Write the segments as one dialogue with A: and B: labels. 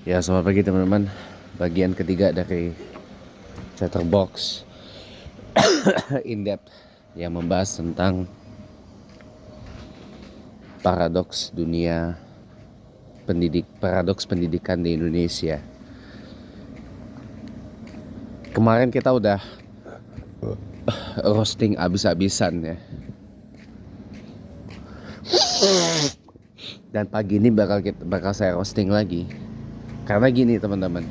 A: Ya, selamat pagi teman-teman. Bagian ketiga dari Chatterbox in depth yang membahas tentang paradoks dunia paradoks pendidikan di Indonesia. Kemarin kita udah roasting abis-abisan ya. Dan pagi ini bakal saya roasting lagi. Karena gini teman-teman,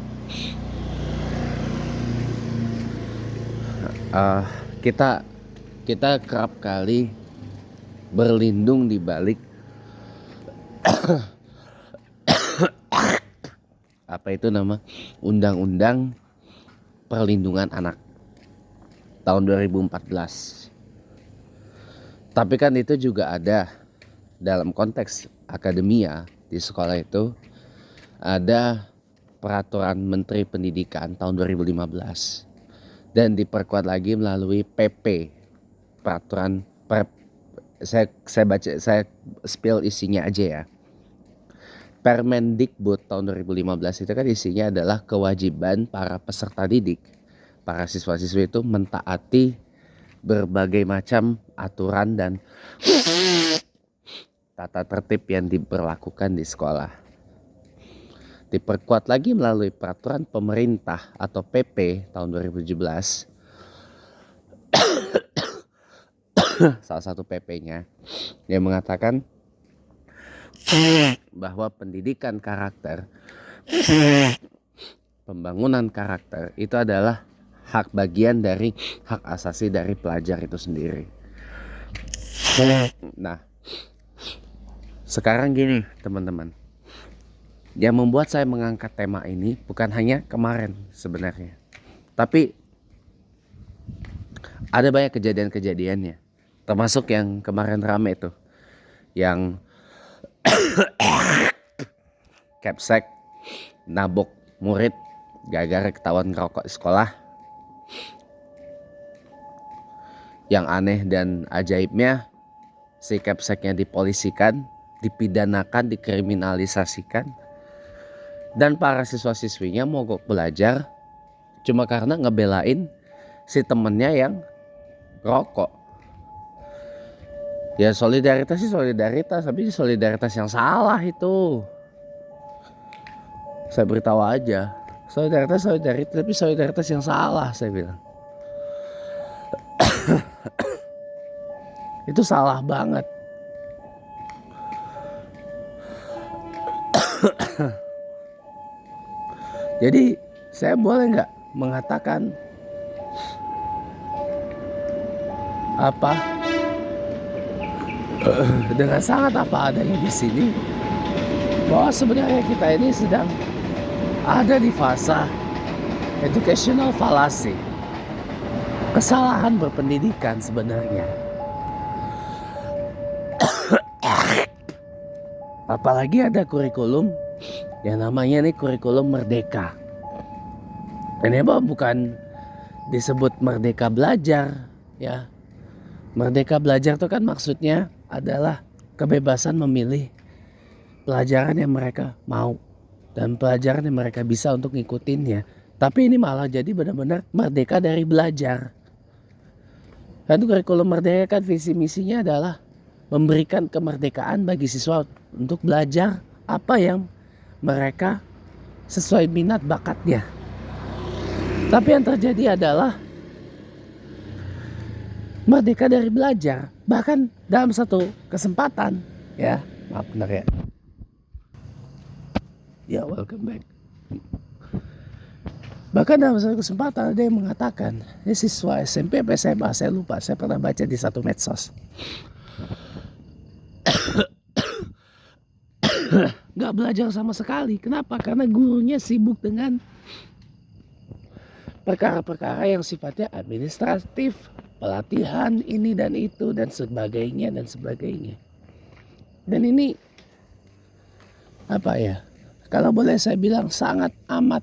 A: kita kerap kali berlindung di balik Undang-Undang Perlindungan Anak tahun 2014. Tapi kan itu juga ada dalam konteks akademia di sekolah itu ada peraturan Menteri Pendidikan tahun 2015 dan diperkuat lagi melalui PP peraturan saya spill isinya aja ya. Permendikbud tahun 2015 itu kan isinya adalah kewajiban para peserta didik, para siswa-siswi itu mentaati berbagai macam aturan dan tata tertib yang diberlakukan di sekolah. Diperkuat lagi melalui peraturan pemerintah atau PP tahun 2017. Salah satu PP-nya yang mengatakan bahwa pendidikan karakter, pembangunan karakter itu adalah hak bagian dari hak asasi dari pelajar itu sendiri. Nah, sekarang gini teman-teman, yang membuat saya mengangkat tema ini bukan hanya kemarin sebenarnya, tapi ada banyak kejadian-kejadiannya, termasuk yang kemarin rame tuh, yang Capsek nabok murid gara-gara ketahuan ngerokok di sekolah. Yang aneh dan ajaibnya, si Capseknya dipolisikan, dipidanakan, dikriminalisasikan, dan para siswa-siswinya mogok belajar cuma karena ngebelain si temennya yang rokok. Ya solidaritas sih solidaritas, tapi solidaritas yang salah itu. Saya beritahu aja, solidaritas tapi solidaritas yang salah, saya bilang. Itu salah banget. Jadi saya boleh nggak mengatakan dengan sangat apa adanya di sini, bahwa sebenarnya kita ini sedang ada di fase educational fallacy, kesalahan berpendidikan sebenarnya. Apalagi ada kurikulum yang namanya nih kurikulum merdeka. Ini bukan disebut merdeka belajar ya. Merdeka belajar itu kan maksudnya adalah kebebasan memilih pelajaran yang mereka mau dan pelajaran yang mereka bisa untuk ngikutinnya. Tapi ini malah jadi benar-benar merdeka dari belajar. Dan kurikulum merdeka kan visi misinya adalah memberikan kemerdekaan bagi siswa untuk belajar apa yang mereka sesuai minat bakatnya. Tapi yang terjadi adalah merdeka dari belajar. Bahkan dalam satu kesempatan ya, maaf benar ya. Ya, welcome back. Bahkan dalam satu kesempatan ada yang mengatakan, ini siswa SMP atau SMA, saya lupa, saya pernah baca di satu medsos. Gak belajar sama sekali. Kenapa? Karena gurunya sibuk dengan perkara-perkara yang sifatnya administratif, pelatihan ini dan itu dan sebagainya. Dan ini kalau boleh saya bilang sangat amat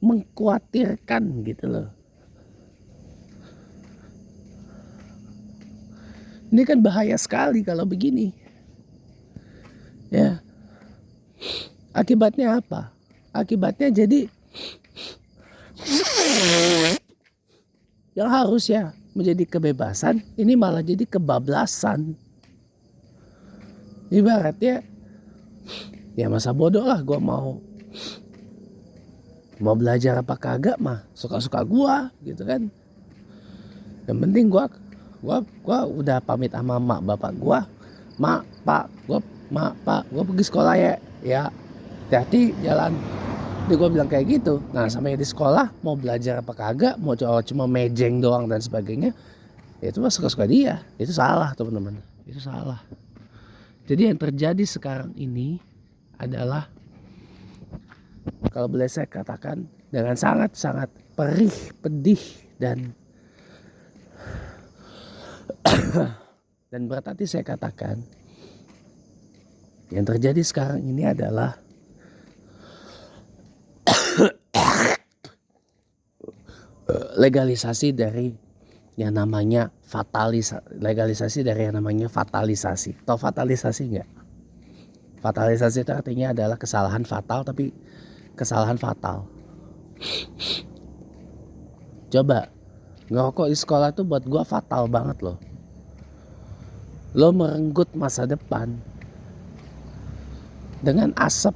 A: mengkhawatirkan gitu loh. Ini kan bahaya sekali kalau begini. Ya. Akibatnya apa? Akibatnya jadi yang harusnya menjadi kebebasan ini malah jadi kebablasan. Ibaratnya ya masa bodoh lah, gue mau belajar apa kagak mah suka-suka gue gitu kan. Yang penting gue udah pamit sama mak bapak gue, mak pak gue pergi sekolah ya hati-hati jalan. Jadi gue bilang kayak gitu. Nah sampai di sekolah mau belajar apa kagak, mau cuma mejeng doang dan sebagainya, ya itu mah suka-suka dia. Itu salah teman-teman, itu salah. Jadi yang terjadi sekarang ini adalah, kalau boleh saya katakan dengan sangat-sangat perih, pedih dan berat hati saya katakan, yang terjadi sekarang ini adalah legalisasi dari yang namanya legalisasi dari yang namanya fatalisasi. Tahu fatalisasi nggak? Fatalisasi itu artinya adalah kesalahan fatal, tapi kesalahan fatal. Coba ngerokok di sekolah tuh buat gua fatal banget loh. Lo merenggut masa depan dengan asap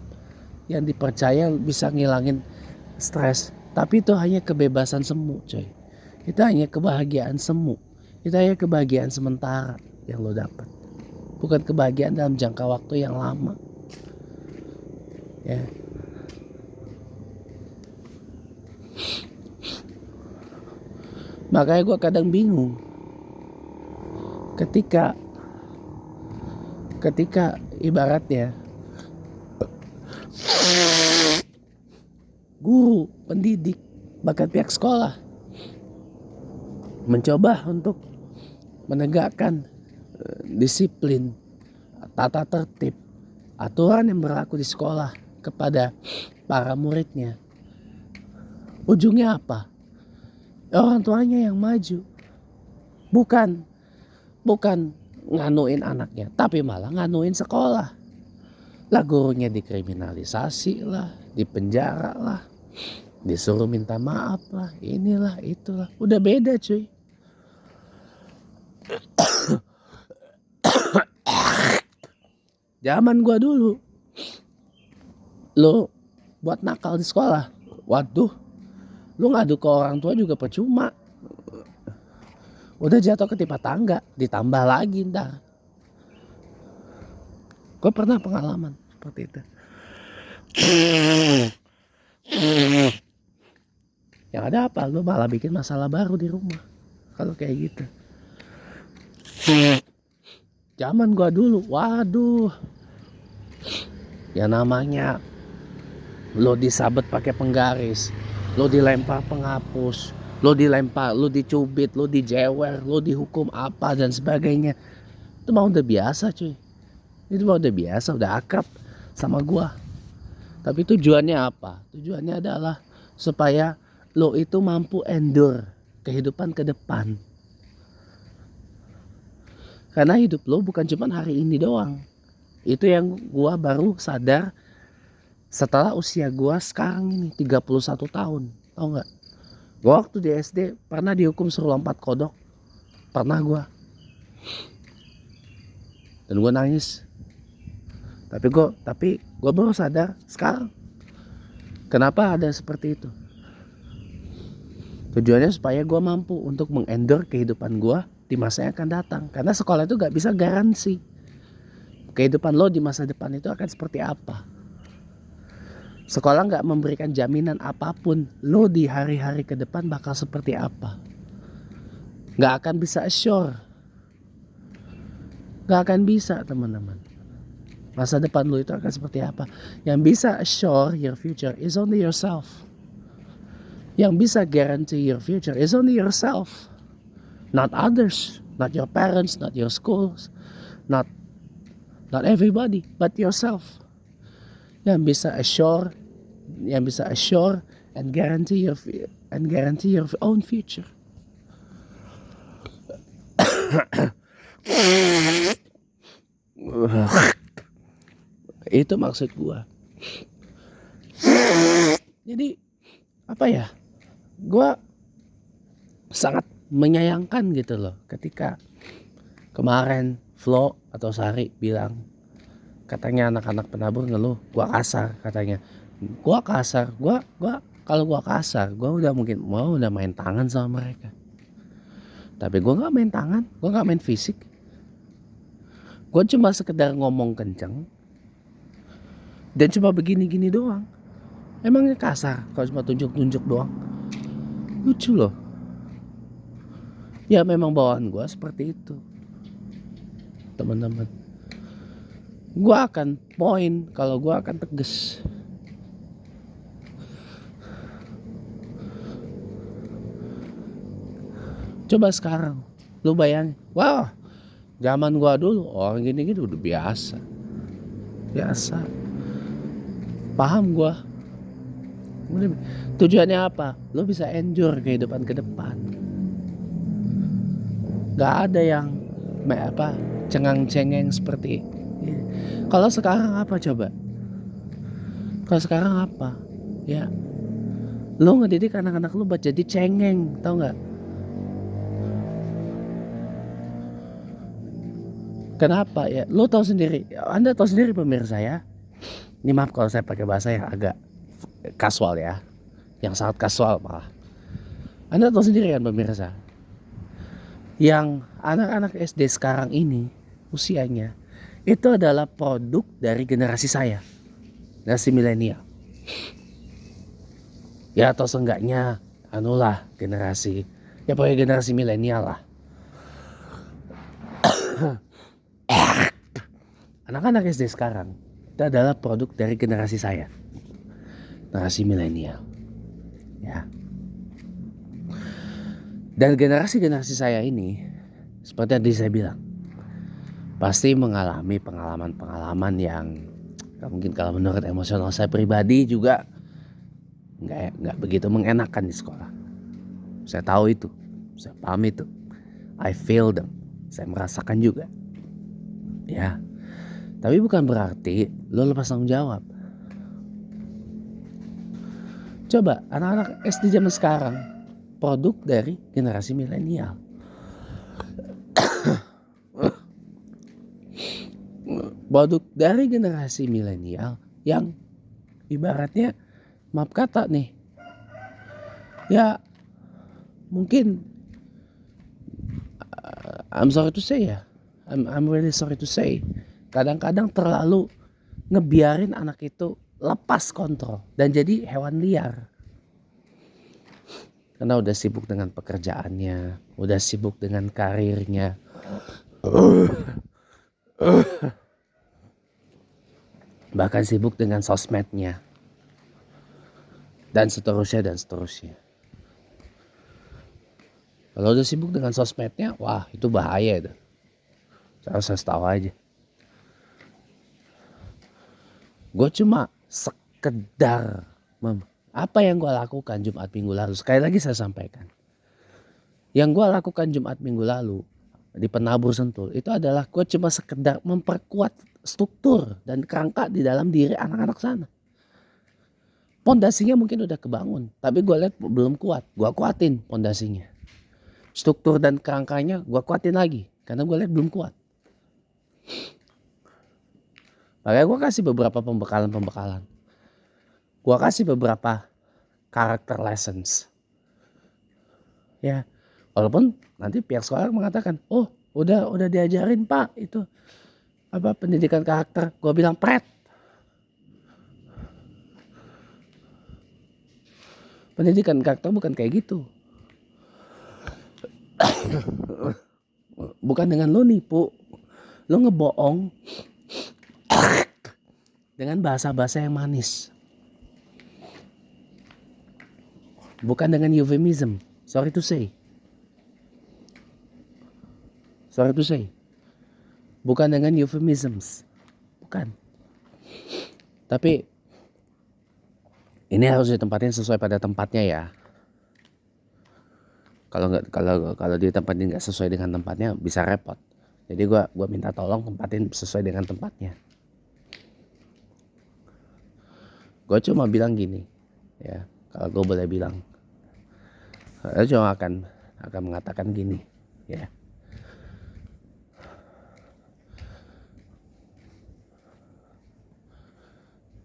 A: yang dipercaya bisa ngilangin stres, tapi itu hanya kebebasan semu coy. Itu hanya kebahagiaan semu. Itu hanya kebahagiaan sementara yang lo dapat, bukan kebahagiaan dalam jangka waktu yang lama. Ya. Makanya gue kadang bingung ketika ibaratnya guru, pendidik, bahkan pihak sekolah mencoba untuk menegakkan disiplin, tata tertib, aturan yang berlaku di sekolah kepada para muridnya. Ujungnya apa? Orang tuanya yang maju, bukan nganuin anaknya, tapi malah nganuin sekolah. Lah gurunya dikriminalisasi lah, dipenjara lah, disuruh minta maaf lah, inilah itulah. Udah beda cuy. Zaman gua dulu, lo buat nakal di sekolah, waduh, lo ngadu ke orang tua juga percuma. Udah jatuh ketimpa tangga, ditambah lagi ntar. Gue pernah pengalaman seperti itu. Yang ada apa? Lo malah bikin masalah baru di rumah kalau kayak gitu. Zaman gua dulu, waduh, ya namanya lo disabet pakai penggaris, lo dilempar penghapus, lo dilempar, lo dicubit, lo dijewer, lo dihukum apa dan sebagainya. Itu mah udah biasa cuy. Itu mah udah biasa, udah akrab sama gua. Tapi tujuannya apa? Tujuannya adalah supaya lo itu mampu endure kehidupan ke depan. Karena hidup lo bukan cuma hari ini doang. Itu yang gua baru sadar setelah usia gua sekarang ini 31 tahun. Tau gak? Gua waktu di SD pernah dihukum suruh lompat kodok. Pernah gua. Dan gua nangis. Tapi gua baru sadar sekarang kenapa ada seperti itu. Tujuannya supaya gua mampu untuk mengendure kehidupan gua di masa yang akan datang. Karena sekolah itu gak bisa garansi kehidupan lo di masa depan itu akan seperti apa. Sekolah gak memberikan jaminan apapun lo di hari-hari ke depan bakal seperti apa. Gak akan bisa assure. Gak akan bisa teman-teman. Masa depan lo itu akan seperti apa. Yang bisa assure your future is only yourself. Yang bisa guarantee your future is only yourself. Not others, not your parents, not your schools, not everybody, but yourself. Yang bisa assure and guarantee your own future. Itu maksud gua. Jadi apa ya, gue sangat menyayangkan gitu loh ketika kemarin Flo atau Sari bilang katanya anak-anak penabur ngeluh gua kasar katanya. Gua kasar, gua kalau gua kasar gua udah mungkin udah main tangan sama mereka, tapi gua nggak main tangan, gua nggak main fisik, gua cuma sekedar ngomong kenceng dan cuma begini-gini doang. Emangnya kasar kalau cuma tunjuk-tunjuk doang? Lucu loh. Ya memang bawaan gua seperti itu, teman-teman. Gua akan poin kalau gua akan tegas. Coba sekarang lu bayangin, wah, zaman gua dulu orang gini-gini udah biasa. Paham gua. Tujuannya apa? Lu bisa enjoy kehidupan ke depan. Gak ada yang cengang-cengeng seperti ini. Kalau sekarang apa coba? Kalau sekarang apa? Ya, lu ngedidik anak-anak lu buat jadi cengeng, tau nggak? Kenapa ya? Lu tahu sendiri, Anda tahu sendiri pemirsa ya. Ini maaf kalau saya pakai bahasa yang agak kasual ya, yang sangat kasual malah. Anda tahu sendiri kan pemirsa, yang anak-anak SD sekarang ini usianya itu adalah produk dari generasi saya, generasi milenial. Ya atau seenggaknya anulah generasi, ya pokoknya generasi milenial lah. Anak-anak SD sekarang itu adalah produk dari generasi saya, generasi milenial. Ya. Dan generasi saya ini, seperti yang tadi saya bilang, pasti mengalami pengalaman-pengalaman yang mungkin kalau menurut emosional saya pribadi juga nggak begitu mengenakan di sekolah. Saya tahu itu, saya paham itu. I feel them, saya merasakan juga. Ya, tapi bukan berarti lo lepas tanggung jawab. Coba anak-anak SD zaman sekarang produk dari generasi milenial. Produk dari generasi milenial yang ibaratnya, maaf kata nih, ya mungkin I'm sorry to say ya, I'm really sorry to say, kadang-kadang terlalu ngebiarin anak itu lepas kontrol dan jadi hewan liar. Karena udah sibuk dengan pekerjaannya, udah sibuk dengan karirnya, bahkan sibuk dengan sosmednya, dan seterusnya. Kalau udah sibuk dengan sosmednya, wah itu bahaya itu. Saya tahu aja. Gue cuma sekedar apa yang gue lakukan Jumat minggu lalu. Sekali lagi saya sampaikan, yang gue lakukan Jumat minggu lalu di Penabur Sentul itu adalah gue cuma sekedar memperkuat struktur dan kerangka di dalam diri anak-anak sana. Pondasinya mungkin udah kebangun, tapi gue lihat belum kuat. Gue kuatin pondasinya, struktur dan kerangkanya gue kuatin lagi karena gue lihat belum kuat. Makanya gue kasih beberapa pembekalan. Gue kasih beberapa karakter lessons. Ya, walaupun nanti pihak sekolah mengatakan, oh udah diajarin pak itu apa pendidikan karakter. Gue bilang pret. Pendidikan karakter bukan kayak gitu. Bukan dengan lo nipu, lo ngebohong dengan bahasa-bahasa yang manis. Bukan dengan euphemism. Sorry to say. Bukan dengan euphemisms. Bukan. Tapi ini harus ditempatin sesuai pada tempatnya ya. Kalau ditempatin nggak sesuai dengan tempatnya bisa repot. Jadi gue minta tolong tempatin sesuai dengan tempatnya. Gue cuma bilang gini, ya, kalau gue boleh bilang. Saya cuma akan mengatakan gini, ya.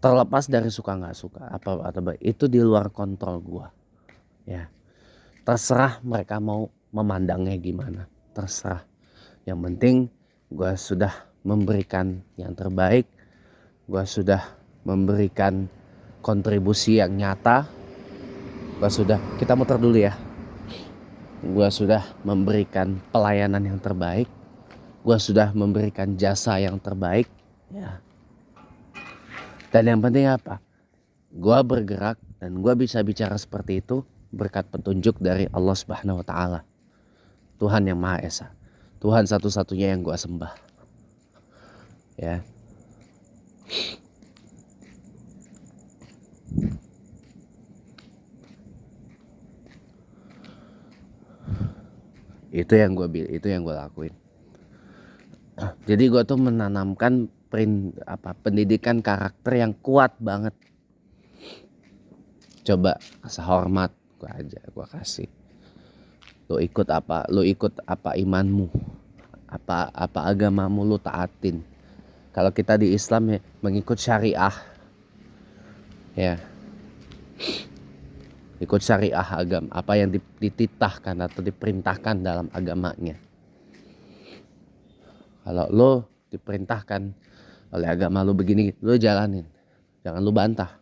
A: Terlepas dari suka nggak suka apa atau itu di luar kontrol gue, ya. Terserah mereka mau memandangnya gimana, terserah. Yang penting gue sudah memberikan yang terbaik, gue sudah memberikan kontribusi yang nyata, kita muter dulu ya. Gue sudah memberikan pelayanan yang terbaik, gue sudah memberikan jasa yang terbaik, ya. Dan yang penting apa? Gue bergerak dan gue bisa bicara seperti itu berkat petunjuk dari Allah Subhanahu Wa Taala, Tuhan yang Maha Esa, Tuhan satu-satunya yang gue sembah, ya. Itu yang gue lakuin. Jadi gue tuh menanamkan pendidikan karakter yang kuat banget. Coba rasa hormat gue kasih. Lu ikut apa imanmu, apa agamamu lu taatin. Kalau kita di Islam ya mengikut syariah, ya, ikut syariah agama, apa yang dititahkan atau diperintahkan dalam agamanya. Kalau lo diperintahkan oleh agama lo begini, lo jalanin, jangan lo bantah.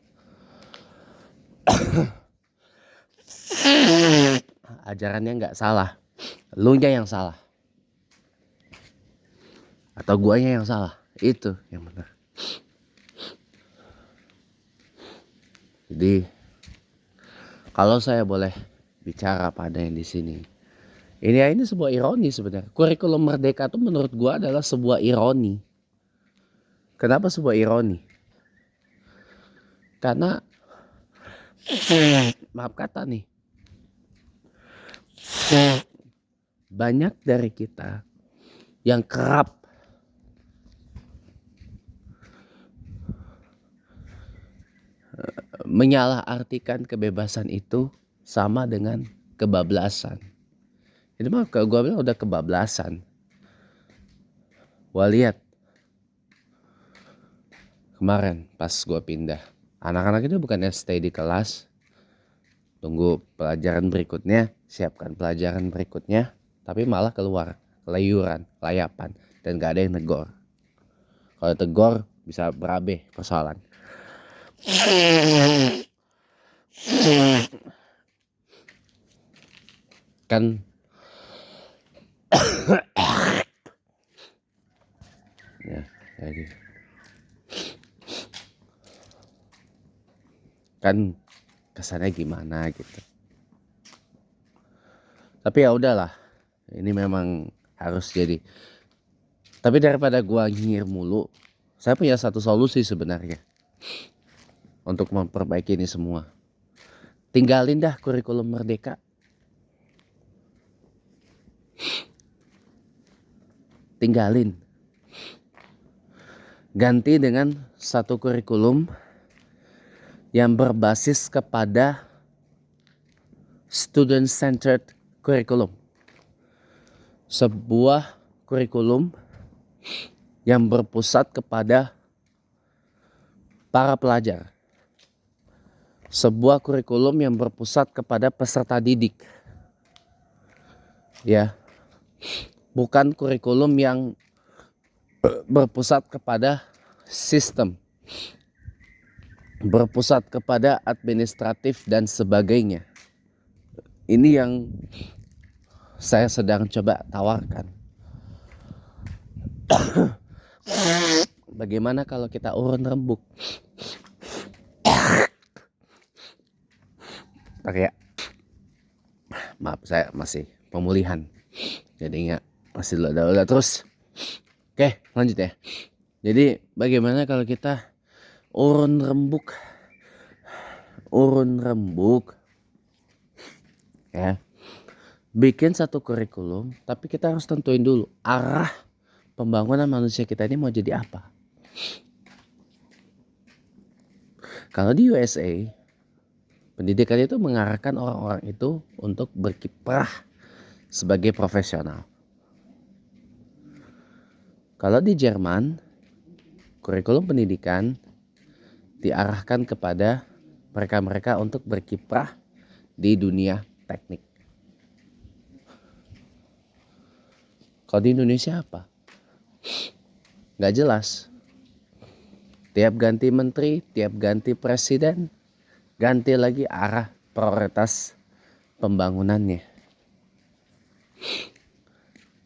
A: Ajarannya nggak salah, lo nya yang salah atau guanya yang salah, itu yang benar. Jadi kalau saya boleh bicara pada yang di sini, ini sebuah ironi sebenarnya. Kurikulum Merdeka itu menurut gua adalah sebuah ironi. Kenapa sebuah ironi? Karena maaf kata nih, banyak dari kita yang kerap menyalahartikan kebebasan itu sama dengan kebablasan. Ini mah gue bilang udah kebablasan. Gua lihat kemarin pas gue pindah, anak-anak itu bukannya stay di kelas, tunggu pelajaran berikutnya, siapkan pelajaran berikutnya, tapi malah keluar, kelayuran, layapan, dan gak ada yang negor. Kalau tegor bisa berabe persoalan. Kan ya, jadi kan kesannya gimana gitu. Tapi ya udahlah, ini memang harus jadi. Tapi daripada gua nyinyir mulu, saya punya satu solusi sebenarnya untuk memperbaiki ini semua. Tinggalin dah kurikulum Merdeka. Tinggalin. Ganti dengan satu kurikulum yang berbasis kepada student centered curriculum. Sebuah kurikulum yang berpusat kepada para pelajar. Sebuah kurikulum yang berpusat kepada peserta didik. Ya. Bukan kurikulum yang berpusat kepada sistem, berpusat kepada administratif dan sebagainya. Ini yang saya sedang coba tawarkan. Bagaimana kalau kita urun rembuk? Pakai, maaf saya masih pemulihan, jadi nggak masih udah terus. Oke, lanjut ya. Jadi bagaimana kalau kita urun rembuk, ya, bikin satu kurikulum, tapi kita harus tentuin dulu arah pembangunan manusia kita ini mau jadi apa. Kalau di USA Pendidikan itu mengarahkan orang-orang itu untuk berkiprah sebagai profesional. Kalau di Jerman, kurikulum pendidikan diarahkan kepada mereka-mereka untuk berkiprah di dunia teknik. Kalau di Indonesia apa? Nggak jelas. Tiap ganti menteri, tiap ganti presiden, ganti lagi arah prioritas pembangunannya.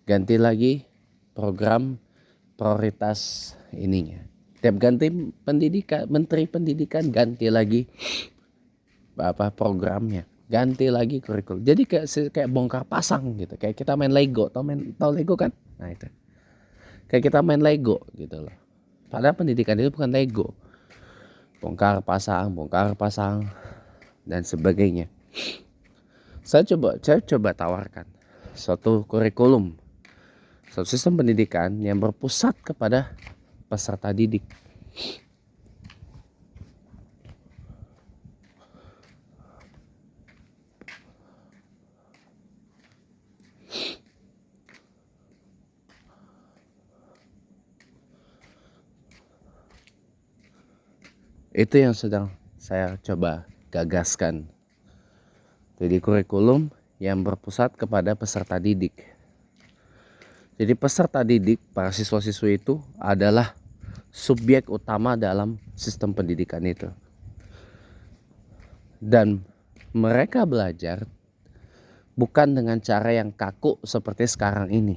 A: Ganti lagi program prioritas ininya. Tiap ganti pendidikan, menteri pendidikan ganti lagi programnya, ganti lagi kurikulum. Jadi kayak bongkar pasang gitu. Kayak kita main Lego, tahu Lego kan? Nah itu. Kayak kita main Lego gitu loh. Padahal pendidikan itu bukan Lego. Bongkar pasang dan sebagainya. Saya coba tawarkan suatu kurikulum, suatu sistem pendidikan yang berpusat kepada peserta didik. Itu yang sedang saya coba gagaskan. Jadi kurikulum yang berpusat kepada peserta didik. Jadi peserta didik, para siswa-siswi itu adalah subjek utama dalam sistem pendidikan itu. Dan mereka belajar bukan dengan cara yang kaku seperti sekarang ini.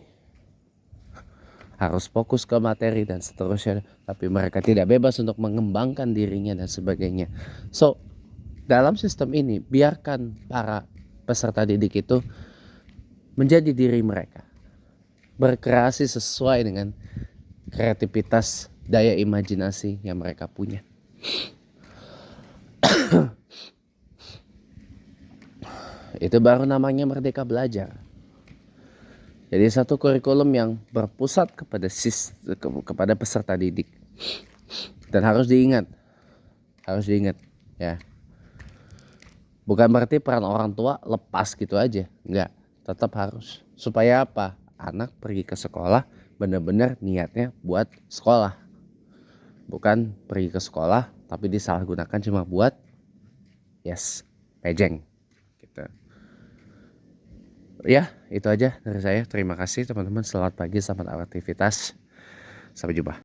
A: Harus fokus ke materi dan seterusnya, tapi mereka tidak bebas untuk mengembangkan dirinya dan sebagainya. So, dalam sistem ini biarkan para peserta didik itu menjadi diri mereka, berkreasi sesuai dengan kreativitas, daya imajinasi yang mereka punya. Itu baru namanya merdeka belajar. Jadi satu kurikulum yang berpusat kepada peserta didik. Dan harus diingat ya. Bukan berarti peran orang tua lepas gitu aja, enggak. Tetap harus. Supaya apa? Anak pergi ke sekolah benar-benar niatnya buat sekolah. Bukan pergi ke sekolah tapi disalahgunakan cuma buat pejeng gitu. Ya, itu aja dari saya. Terima kasih teman-teman. Selamat pagi, selamat aktivitas. Sampai jumpa.